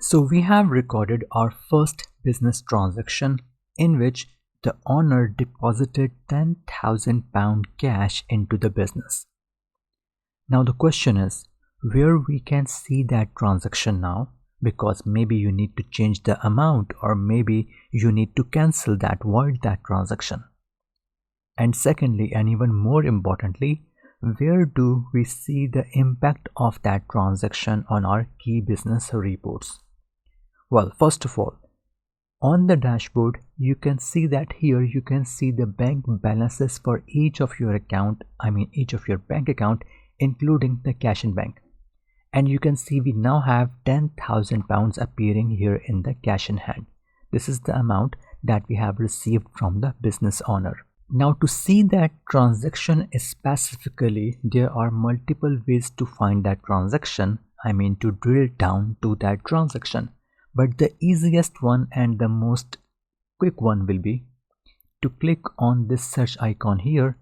So we have recorded our first business transaction in which the owner deposited £10,000 cash into the business. Now the question is where we can see that transaction now, because maybe you need to change the amount or maybe you need to cancel that, void that transaction. And secondly, and even more importantly, where do we see the impact of that transaction on our key business reports? Well, first of all, on the dashboard, you can see that here you can see the bank balances for each of your bank account, including the cash in bank. And you can see we now have £10,000 appearing here in the cash in hand. This is the amount that we have received from the business owner. Now to see that transaction specifically, there are multiple ways to find that transaction, to drill down to that transaction. But the easiest one and the most quick one will be to click on this search icon here,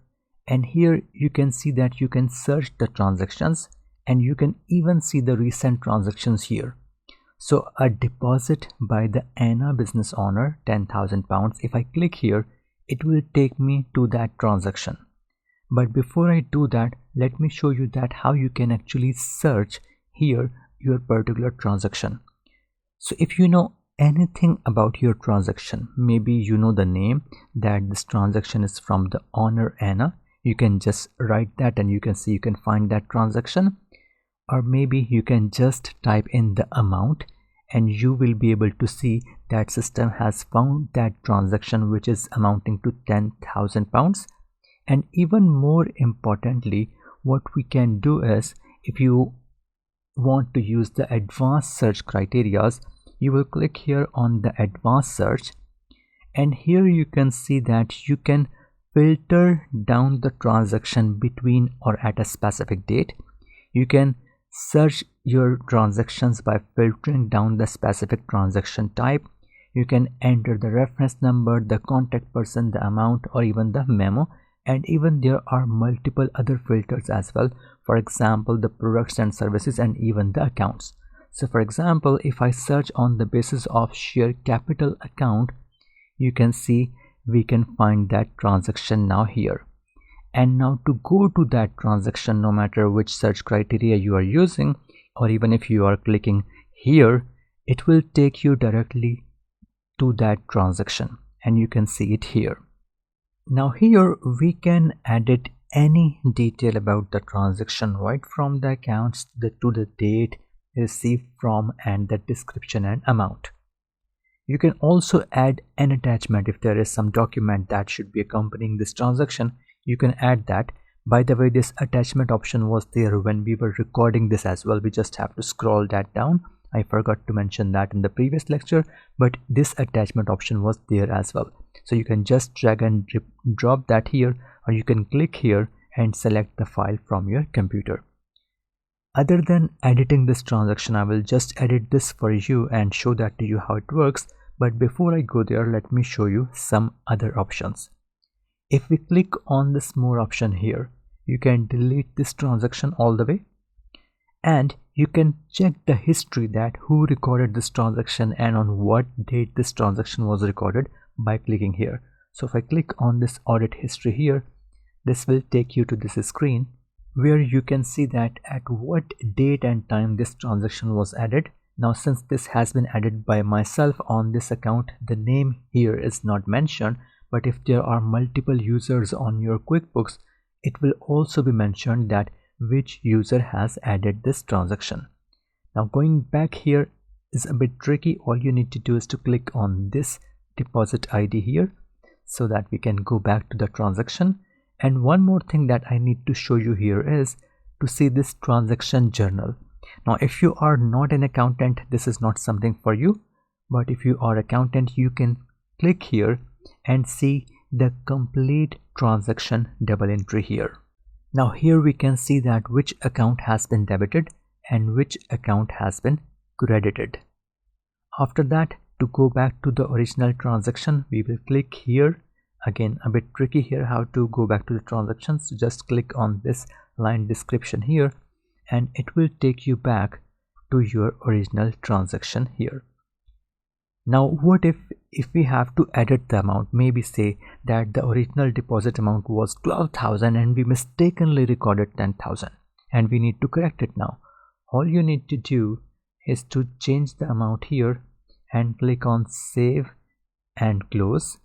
and here you can see that you can search the transactions and you can even see the recent transactions here. So a deposit by the Anna business owner, £10,000. If I click here, it will take me to that transaction. But before I do that, let me show you that how you can actually search here your particular transaction. So if you know anything about your transaction, maybe you know the name that this transaction is from the owner Anna, you can just write that and you can see you can find that transaction. Or maybe you can just type in the amount and you will be able to see that system has found that transaction which is amounting to £10,000. And even more importantly, what we can do is, if you want to use the advanced search criteria, you will click here on the advanced search, and here you can see that you can filter down the transaction between or at a specific date. You can search your transactions by filtering down the specific transaction type. You can enter the reference number, the contact person, the amount, or even the memo. And even there are multiple other filters as well. For example, the products and services and even the accounts. So for example, if I search on the basis of share capital account, you can see we can find that transaction now here. And now to go to that transaction, no matter which search criteria you are using, or even if you are clicking here, it will take you directly to that transaction and you can see it here. Now here we can edit any detail about the transaction, right from the accounts to the date, received from, and the description and amount. You can also add an attachment if there is some document that should be accompanying this transaction. You can add that. By the way, this attachment option was there when we were recording this as well. We just have to scroll that down. I forgot to mention that in the previous lecture, but this attachment option was there as well. So you can just drag and drop that here, or you can click here and select the file from your computer. Other than editing this transaction, I will just edit this for you and show that to you how it works. But before I go there, let me show you some other options. If we click on this more option here, you can delete this transaction all the way, and you can check the history, that who recorded this transaction and on what date this transaction was recorded by clicking here. So if I click on this audit history here, this will take you to this screen where you can see that at what date and time this transaction was added. Now since this has been added by myself on this account, the name here is not mentioned, but if there are multiple users on your QuickBooks, it will also be mentioned that which user has added this transaction. Now going back here is a bit tricky. All you need to do is to click on this deposit ID here so that we can go back to the transaction. And one more thing that I need to show you here is to see this transaction journal. Now if you are not an accountant, this is not something for you, but if you are accountant, you can click here and see the complete transaction double entry here. Now here we can see that which account has been debited and which account has been credited. After that, to go back to the original transaction, we will click here. Again, a bit tricky here how to go back to the transactions. So just click on this line description here and it will take you back to your original transaction here. Now what if we have to edit the amount? Maybe say that the original deposit amount was 12,000 and we mistakenly recorded 10,000 and we need to correct it now. All you need to do is to change the amount here and click on save and close,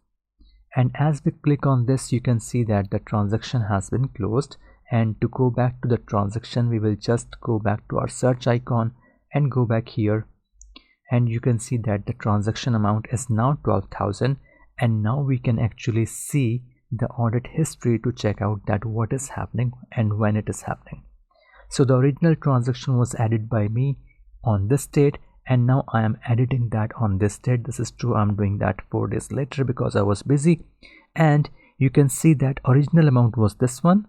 and as we click on this you can see that the transaction has been closed. And to go back to the transaction, we will just go back to our search icon and go back here, and you can see that the transaction amount is now 12,000, and now we can actually see the audit history to check out that what is happening and when it is happening. So the original transaction was added by me on this date, and now I am editing that on this date. This is true, I'm doing that 4 days later because I was busy. And you can see that original amount was this one.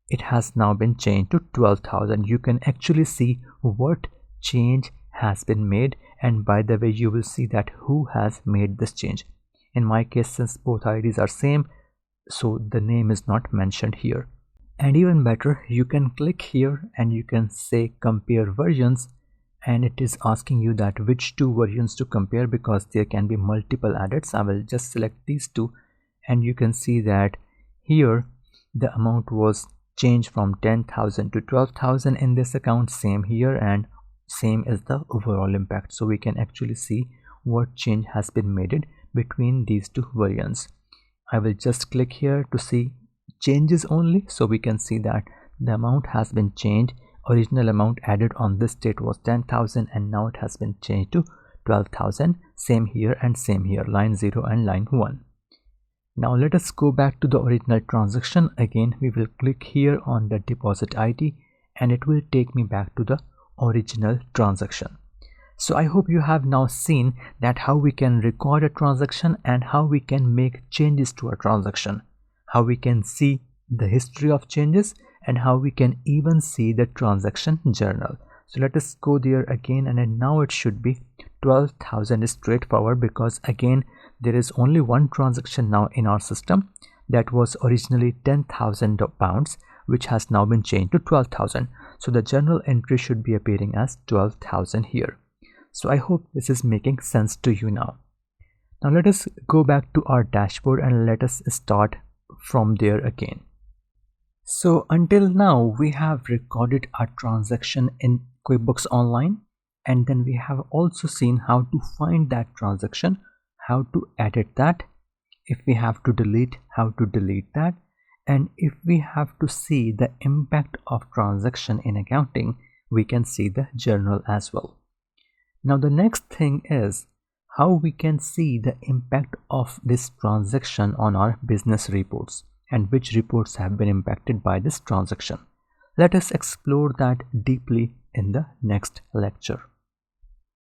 It has now been changed to 12,000. You can actually see what change has been made, and by the way you will see that who has made this change. In my case, since both IDs are same, so the name is not mentioned here. And even better, you can click here and you can say compare versions, and it is asking you that which two versions to compare because there can be multiple edits. I will just select these two, and you can see that here the amount was changed from 10,000 to 12,000 in this account, same here, and same is the overall impact. So we can actually see what change has been made between these two variants. I will just click here to see changes only, so we can see that the amount has been changed. Original amount added on this date was 10,000 and now it has been changed to 12,000. Same here and same here, line 0 and line 1. Now let us go back to the original transaction. Again we will click here on the deposit ID and it will take me back to the original transaction. So I hope you have now seen that how we can record a transaction and how we can make changes to a transaction, how we can see the history of changes, and how we can even see the transaction journal. So let us go there again, and now it should be 12,000 is straightforward because again there is only one transaction now in our system that was originally 10,000 pounds, which has now been changed to 12,000. So the journal entry should be appearing as 12,000 here. So I hope this is making sense to you now. Now let us go back to our dashboard and let us start from there again. So until now we have recorded our transaction in QuickBooks Online, and then we have also seen how to find that transaction, how to edit that, if we have to delete, how to delete that, and if we have to see the impact of transaction in accounting, we can see the journal as well. Now the next thing is how we can see the impact of this transaction on our business reports and which reports have been impacted by this transaction. Let us explore that deeply in the next lecture.